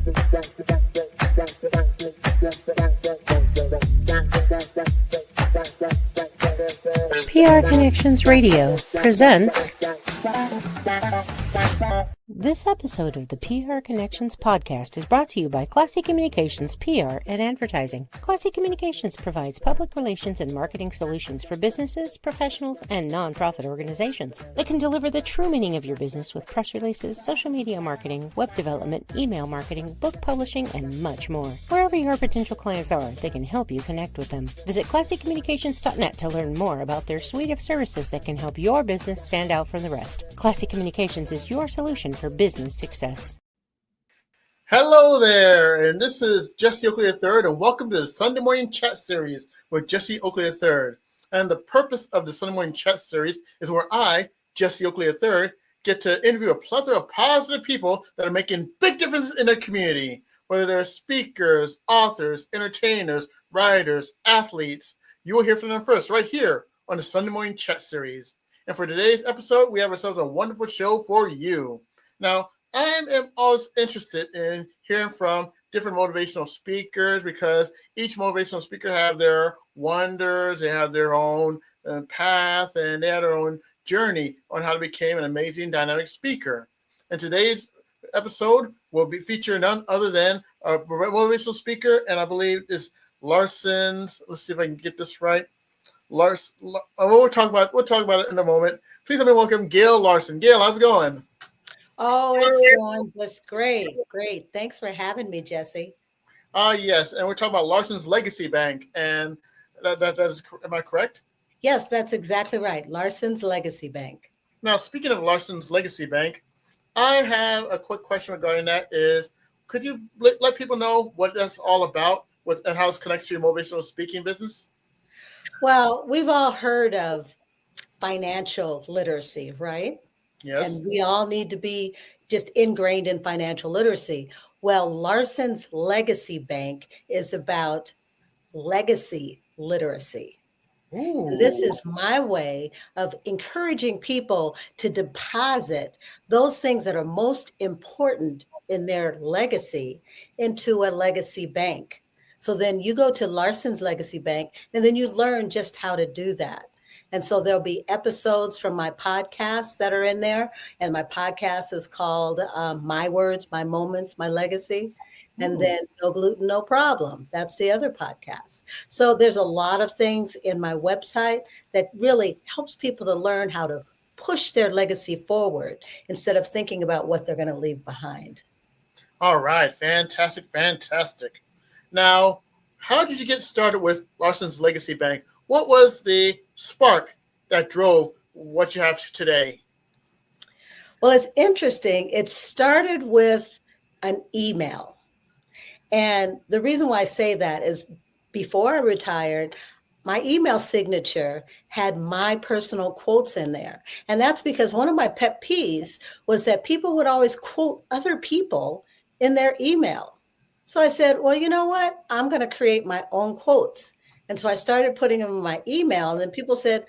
PR Connections Radio presents. This episode of the PR Connections podcast is brought to you by Classy Communications PR and Advertising. Classy Communications provides public relations and marketing solutions for businesses, professionals, and nonprofit organizations. They can deliver the true meaning of your business with press releases, social media marketing, web development, email marketing, book publishing, and much more. Wherever your potential clients are, they can help you connect with them. Visit classycommunications.net to learn more about their suite of services that can help your business stand out from the rest. Classy Communications is your solution for business success. Hello there, and this is Jesse Oakley III, and welcome to the Sunday Morning Chat Series with Jesse Oakley III. And the purpose of the Sunday Morning Chat Series is where I, Jesse Oakley III, get to interview a plethora of positive people that are making big differences in their community, whether they're speakers, authors, entertainers, writers, athletes. You will hear from them first right here on the Sunday Morning Chat Series. And for today's episode, we have ourselves a wonderful show for you. Now, I am always interested in hearing from different motivational speakers because each motivational speaker have their wonders, they have their own path, and they have their own journey on how to become an amazing dynamic speaker. And today's episode will be featuring none other than a motivational speaker, and I believe is Larson's. Let's see if I can get this right. Larson. We'll talk about it in a moment. Please let me welcome Gail Larson. Gail, how's it going? Oh, it's going just great. Thanks for having me, Jesse. Yes, and we're talking about Larson's Legacy Bank, and that is, am I correct? Yes, that's exactly right. Larson's Legacy Bank. Now, speaking of Larson's Legacy Bank, I have a quick question regarding that. Is could you let people know what that's all about, and how it connects to your motivational speaking business? Well, we've all heard of financial literacy, right? Yes. And we all need to be just ingrained in financial literacy. Well, Larson's Legacy Bank is about legacy literacy. And this is my way of encouraging people to deposit those things that are most important in their legacy into a legacy bank. So then you go to Larson's Legacy Bank, and then you learn just how to do that. And so there'll be episodes from my podcast that are in there. And my podcast is called My Words, My Moments, My Legacy. And then No Gluten, No Problem. That's the other podcast. So there's a lot of things in my website that really helps people to learn how to push their legacy forward instead of thinking about what they're going to leave behind. All right. Fantastic. Now, how did you get started with Larson's Legacy Bank? What was the spark that drove what you have today? Well, it's interesting. It started with an email. And the reason why I say that is before I retired, my email signature had my personal quotes in there. And that's because one of my pet peeves was that people would always quote other people in their email. So I said, well, you know what? I'm going to create my own quotes. And so I started putting them in my email, and then people said,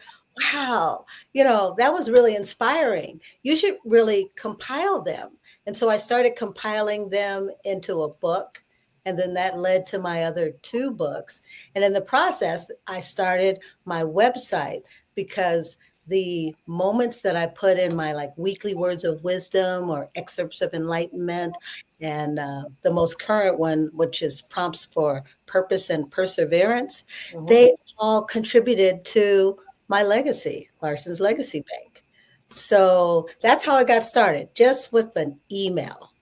wow, that was really inspiring. You should really compile them. And so I started compiling them into a book, and then that led to my other 2 books. And in the process, I started my website because the moments that I put in my weekly words of wisdom or excerpts of enlightenment, and the most current one, which is prompts for purpose and perseverance, they all contributed to my legacy, Larson's Legacy Bank. So that's how I got started, just with an email.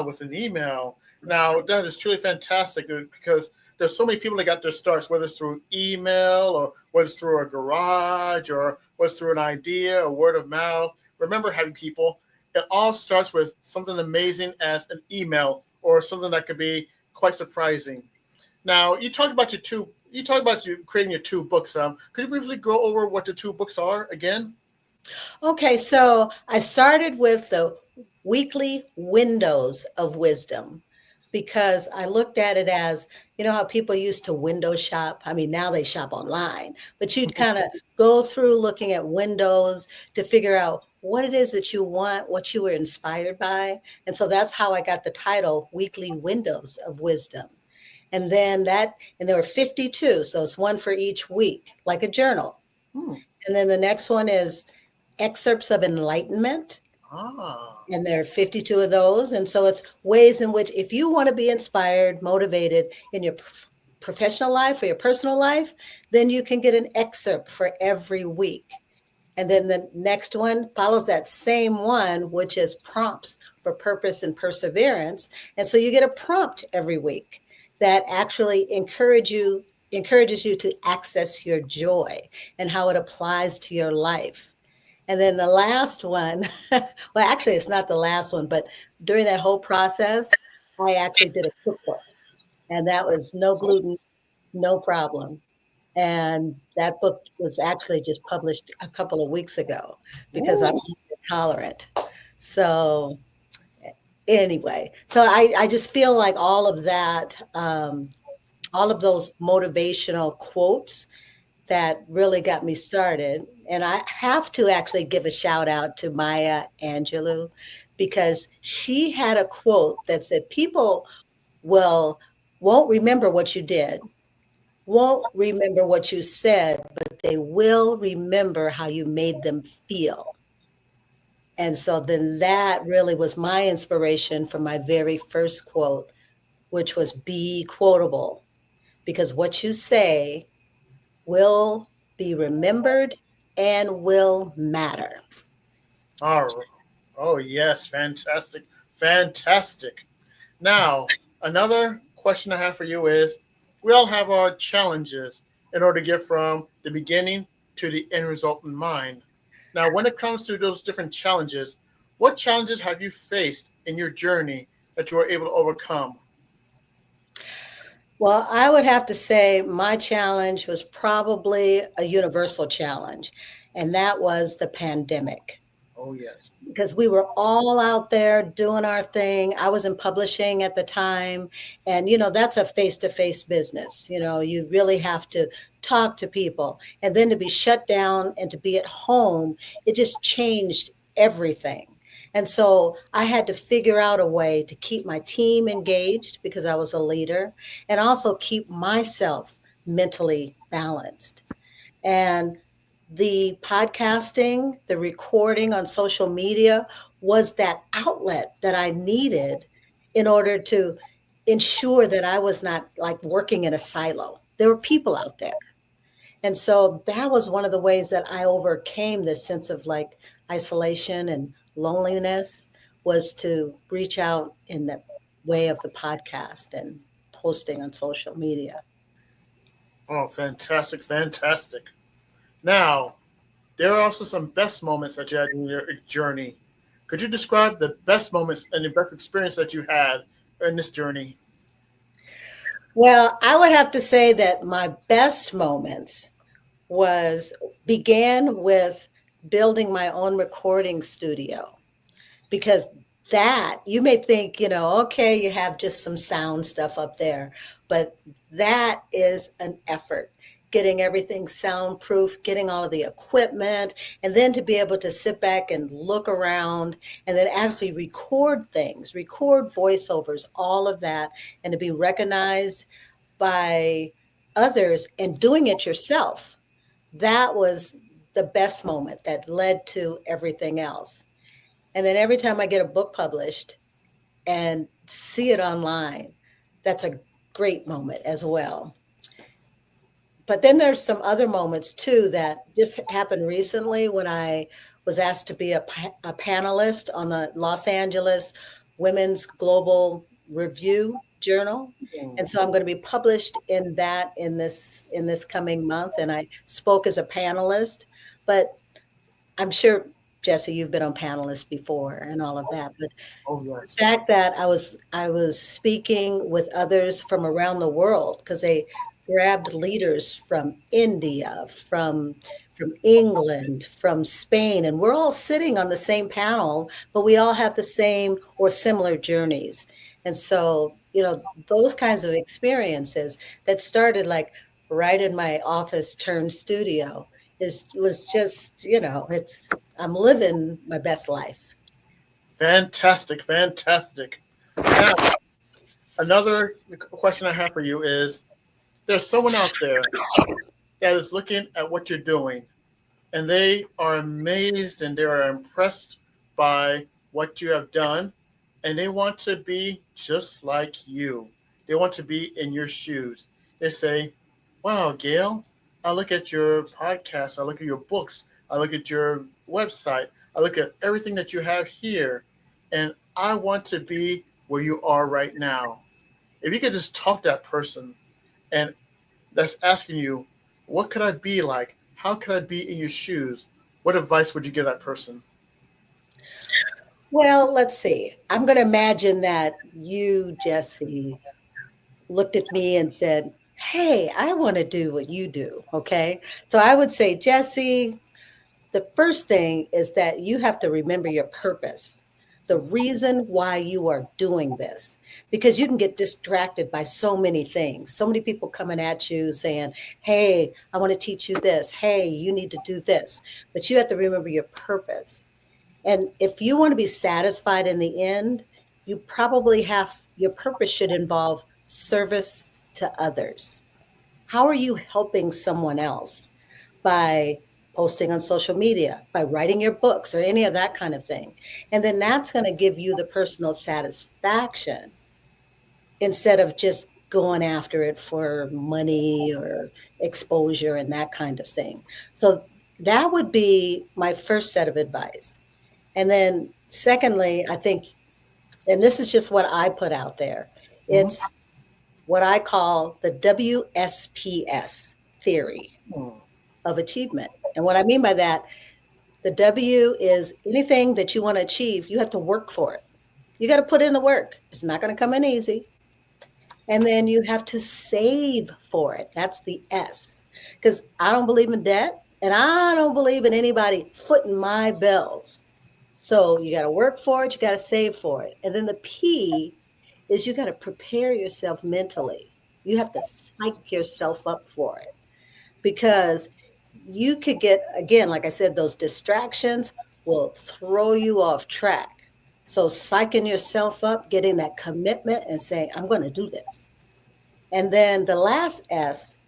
With an email. Now, that is truly fantastic because there's so many people that got their starts, whether it's through email or whether it's through a garage or whether it's through an idea, a word of mouth. Remember, having people, it all starts with something amazing as an email or something that could be quite surprising. Now, you talked about creating your 2 books. Could you briefly go over what the 2 books are again? Okay, so I started with the weekly windows of wisdom because I looked at it as, how people used to window shop. I mean, now they shop online, but you'd kind of go through looking at windows to figure out what it is that you want, what you were inspired by. And so that's how I got the title Weekly Windows of Wisdom. And there were 52. So it's one for each week, like a journal. Hmm. And then the next one is Excerpts of Enlightenment. Ah. And there are 52 of those. And so it's ways in which, if you want to be inspired, motivated in your professional life or your personal life, then you can get an excerpt for every week. And then the next one follows that same one, which is prompts for purpose and perseverance. And so you get a prompt every week that actually encourages you to access your joy and how it applies to your life. And then the last one, well, actually, it's not the last one, but during that whole process, I actually did a cookbook, and that was no gluten, no problem. And that book was actually just published a couple of weeks ago because Ooh. I'm intolerant. So anyway, so I just feel like all of that, all of those motivational quotes that really got me started. And I have to actually give a shout out to Maya Angelou because she had a quote that said, people will won't remember what you did, won't remember what you said, but they will remember how you made them feel. And so then that really was my inspiration for my very first quote, which was be quotable, because what you say will be remembered and will matter. All right. Oh, yes. Fantastic. Fantastic. Now, another question I have for you is we all have our challenges in order to get from the beginning to the end result in mind. Now, when it comes to those different challenges, what challenges have you faced in your journey that you were able to overcome? Well, I would have to say my challenge was probably a universal challenge, and that was the pandemic. Oh, yes. Because we were all out there doing our thing. I was in publishing at the time. And, that's a face to face business. You really have to talk to people. And then to be shut down and to be at home, it just changed everything. And so I had to figure out a way to keep my team engaged because I was a leader and also keep myself mentally balanced. And the podcasting, the recording on social media was that outlet that I needed in order to ensure that I was not like working in a silo. There were people out there. And so that was one of the ways that I overcame this sense of like isolation and loneliness was to reach out in the way of the podcast and posting on social media. Oh, fantastic. Fantastic. Now, there are also some best moments that you had in your journey. Could you describe the best moments and the best experience that you had in this journey? Well, I would have to say that my best moments was began with building my own recording studio because that you may think, okay, you have just some sound stuff up there, but that is an effort. Getting everything soundproof, getting all of the equipment, and then to be able to sit back and look around and then actually record things, record voiceovers, all of that, and to be recognized by others and doing it yourself. That was the best moment that led to everything else. And then every time I get a book published and see it online, that's a great moment as well. But then there's some other moments too that just happened recently when I was asked to be a panelist on the Los Angeles Women's Global Review Journal. And so I'm going to be published in that in this coming month. And I spoke as a panelist, but I'm sure, Jesse, you've been on panelists before and all of that. But Oh, the yes. fact that I was speaking with others from around the world because they grabbed leaders from India, from England, from Spain, and we're all sitting on the same panel, but we all have the same or similar journeys. And so, those kinds of experiences that started like right in my office turned studio was just, I'm living my best life. Fantastic, fantastic. Now, another question I have for you is: there's someone out there that is looking at what you're doing, and they are amazed and they are impressed by what you have done, and they want to be just like you. They want to be in your shoes. They say, "Wow, Gail, I look at your podcast, I look at your books, I look at your website, I look at everything that you have here, and I want to be where you are right now." If you could just talk to that person and that's asking you, what could I be like? How could I be in your shoes? What advice would you give that person? Well, let's see. I'm going to imagine that you, Jesse, looked at me and said, "Hey, I want to do what you do." Okay. So I would say, Jesse, the first thing is that you have to remember your purpose, the reason why you are doing this, because you can get distracted by so many things. So many people coming at you saying, "Hey, I want to teach you this. Hey, you need to do this." But you have to remember your purpose. And if you want to be satisfied in the end, you probably have your purpose should involve service to others. How are you helping someone else? By posting on social media, by writing your books, or any of that kind of thing. And then that's going to give you the personal satisfaction instead of just going after it for money or exposure and that kind of thing. So that would be my first set of advice. And then, secondly, I think, and this is just what I put out there, Mm-hmm. it's what I call the WSPS theory of achievement. And what I mean by that, the W is anything that you want to achieve, you have to work for it. You got to put in the work. It's not going to come in easy. And then you have to save for it. That's the S. Because I don't believe in debt and I don't believe in anybody footing my bills. So you got to work for it, you got to save for it. And then the P is you got to prepare yourself mentally. You have to psych yourself up for it because you could get, again, like I said, those distractions will throw you off track. So psyching yourself up, getting that commitment and saying, "I'm going to do this." And then the last S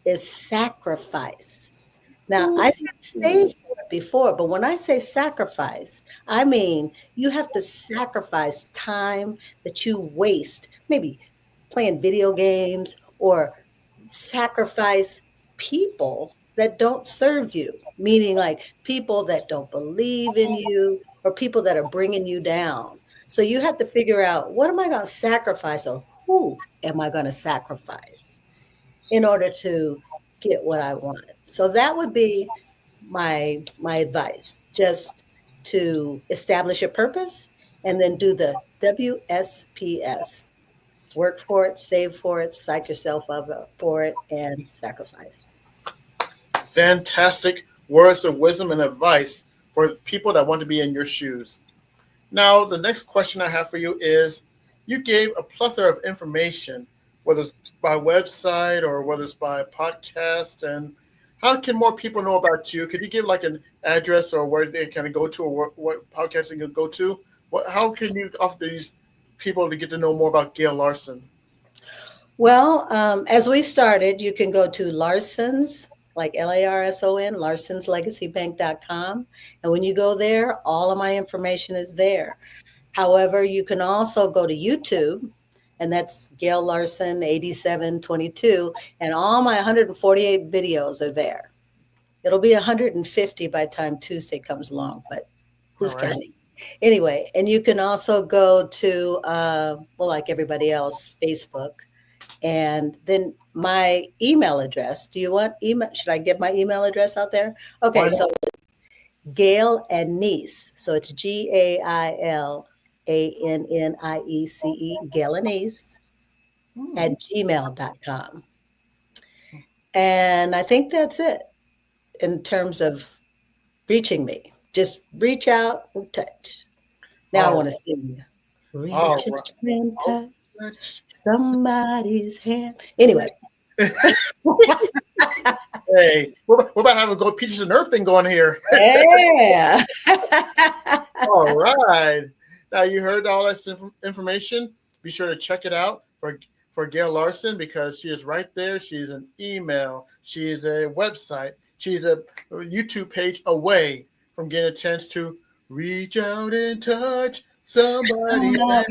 is sacrifice. Now, I said save for it before, but when I say sacrifice, I mean you have to sacrifice time that you waste, maybe playing video games, or sacrifice people that don't serve you, meaning like people that don't believe in you or people that are bringing you down. So you have to figure out, what am I going to sacrifice, or who am I going to sacrifice in order to get what I want? So that would be my advice, just to establish your purpose and then do the WSPS: work for it, save for it, psych yourself up for it, and sacrifice. Fantastic words of wisdom and advice for people that want to be in your shoes. Now, the next question I have for you is: you gave a plethora of information, whether it's by website or whether it's by podcast, and how can more people know about you? Could you give like an address or where they can go to, or what podcast they can go to? How can you offer these people to get to know more about Gail Larson? Well, as we started, you can go to Larson's, like Larson, larsonslegacybank.com. And when you go there, all of my information is there. However, you can also go to YouTube, and that's Gail Larson 8722, and all my 148 videos are there. It'll be 150 by the time Tuesday comes along, but All who's right. counting? Anyway, and you can also go to, well, like everybody else, Facebook. And then my email address. Do you want email? Should I get my email address out there? Why Okay, not? so Gail and Niece. So it's GAILANNIECE, Gail and Niece Hmm. at gmail.com. And I think that's it in terms of reaching me. Just reach out and touch. Now I All want right. to sing. All Reach right. and Oh, touch let's- somebody's hand. Anyway, Hey, we're about to have a Go Peaches and Earth thing going here. Yeah. All right. Now you heard all this information. Be sure to check it out for Gail Larson because she is right there. She's an email. She is a website. She's a YouTube page away from getting a chance to reach out and touch somebody. Oh,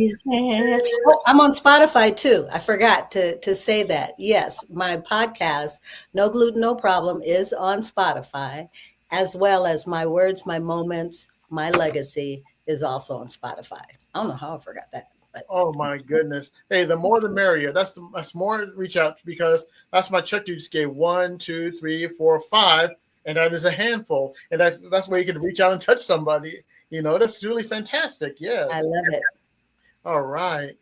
I'm on Spotify too. I forgot to say that. Yes, my podcast, No Gluten, No Problem, is on Spotify, as well as My Words, My Moments, My Legacy is also on Spotify. I don't know how I forgot that, but Oh my goodness! Hey, the more the merrier. That's more reach out because that's my check you just gave 1, 2, 3, 4, 5, and that is a handful, and that's where you can reach out and touch somebody. That's really fantastic. I Yes. love it. All right.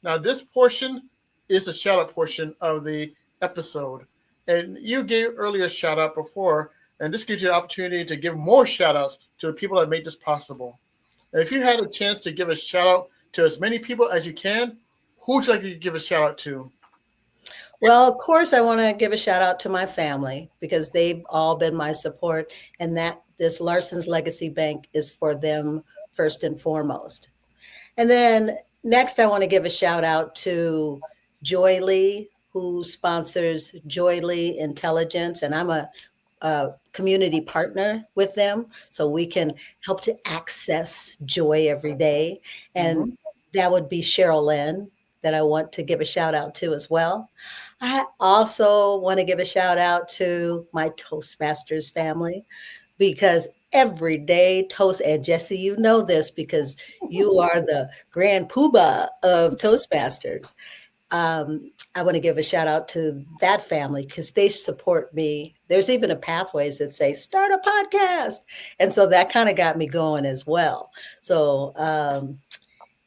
Now this portion is the shout out portion of the episode, and you gave earlier shout out before, and this gives you the opportunity to give more shout outs to the people that made this possible. And if you had a chance to give a shout out to as many people as you can, who would you like to give a shout out to? Well, of course, I want to give a shout out to my family because they've all been my support, and that this Larson's Legacy Bank is for them first and foremost. And then next, I want to give a shout out to Joy Lee, who sponsors Joy Lee Intelligence, and I'm a community partner with them, so we can help to access joy every day. And Mhm. that would be Cheryl Lynn that I want to give a shout out to as well. I also want to give a shout out to my Toastmasters family because every day toast, and Jesse, you know this because you are the grand poobah of Toastmasters. I want to give a shout out to that family because they support me. There's even a pathways that say start a podcast, and so that kind of got me going as well. So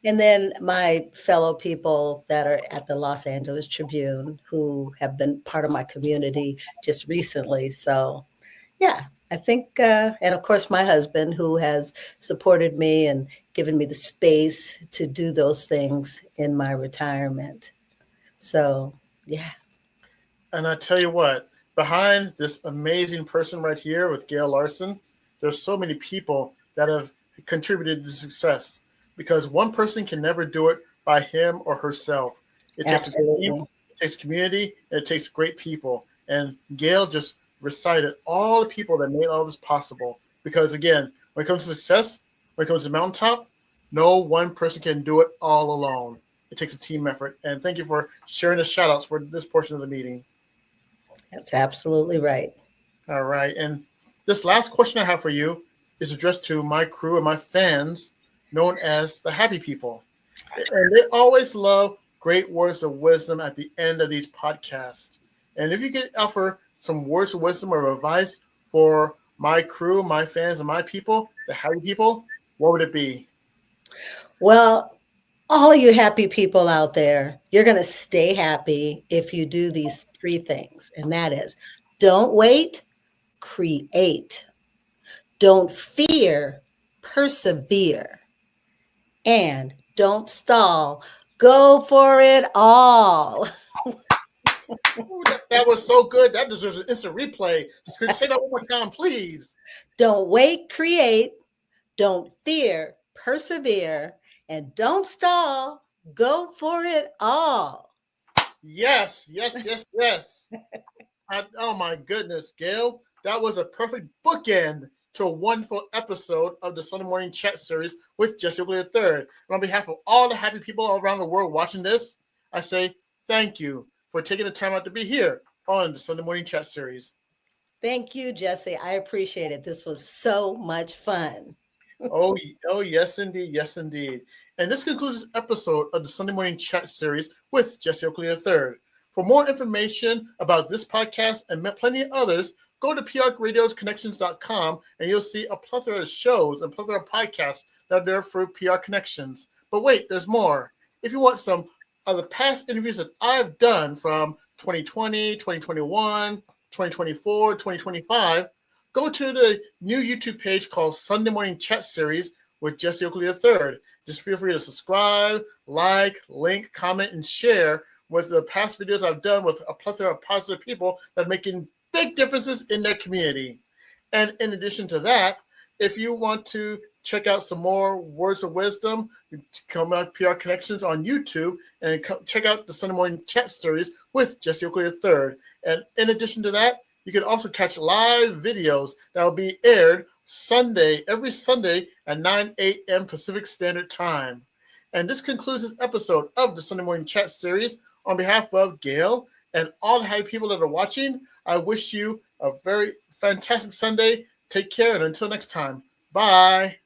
and then my fellow people that are at the Los Angeles Tribune who have been part of my community just recently. So, yeah, I think, and of course, my husband who has supported me and given me the space to do those things in my retirement. So, yeah. And I tell you what, behind this amazing person right here with Gail Larson, there's so many people that have contributed to success because one person can never do it by him or herself. It takes a team, Absolutely. it takes community, and it takes great people. And Gail just recited all the people that made all this possible. Because again, when it comes to success, when it comes to mountaintop, no one person can do it all alone. It takes a team effort. And thank you for sharing the shout outs for this portion of the meeting. That's absolutely right. All right. And this last question I have for you is addressed to my crew and my fans, known as the Happy People. And they always love great words of wisdom at the end of these podcasts. And if you could offer some words of wisdom or advice for my crew, my fans, and my people, the Happy People, what would it be? Well, all you happy people out there, you're going to stay happy if you do these three things. And that is don't wait, create. Don't fear, persevere. And don't stall, go for it all. Ooh, that was so good. That deserves an instant replay. Say that one more time, please. Don't wait, create. Don't fear, persevere. And don't stall, go for it all. Yes, yes, yes, yes. Oh my goodness, Gail. That was a perfect bookend to a wonderful episode of the Sunday Morning Chat Series with Jesse Oakley III. And on behalf of all the happy people all around the world watching this, I say thank you for taking the time out to be here on the Sunday Morning Chat Series. Thank you, Jesse. I appreciate it. This was so much fun. Oh, yes, indeed. Yes, indeed. And this concludes this episode of the Sunday Morning Chat Series with Jesse Oakley III. For more information about this podcast and plenty of others, go to prradiosconnections.com and you'll see a plethora of shows and plethora of podcasts that are there for PR Connections. But wait, there's more. If you want some of the past interviews that I've done from 2020, 2021, 2024, 2025, go to the new YouTube page called Sunday Morning Chat Series with Jesse Oakley III. Just feel free to subscribe, like, link, comment, and share with the past videos I've done with a plethora of positive people that are making big differences in their community. And in addition to that, if you want to check out some more words of wisdom, come out PR Connections on YouTube and check out the Sunday Morning Chat Series with Jesse Oakley III. And in addition to that, you can also catch live videos that will be aired every Sunday at 9 a.m. Pacific Standard Time. And this concludes this episode of the Sunday Morning Chat Series. On behalf of Gail and all the happy people that are watching, I wish you a very fantastic Sunday. Take care, and until next time, bye.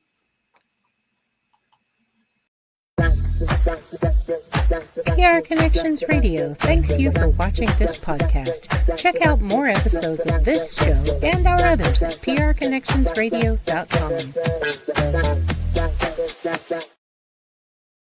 PR Connections Radio thanks you for watching this podcast. Check out more episodes of this show and our others at prconnectionsradio.com.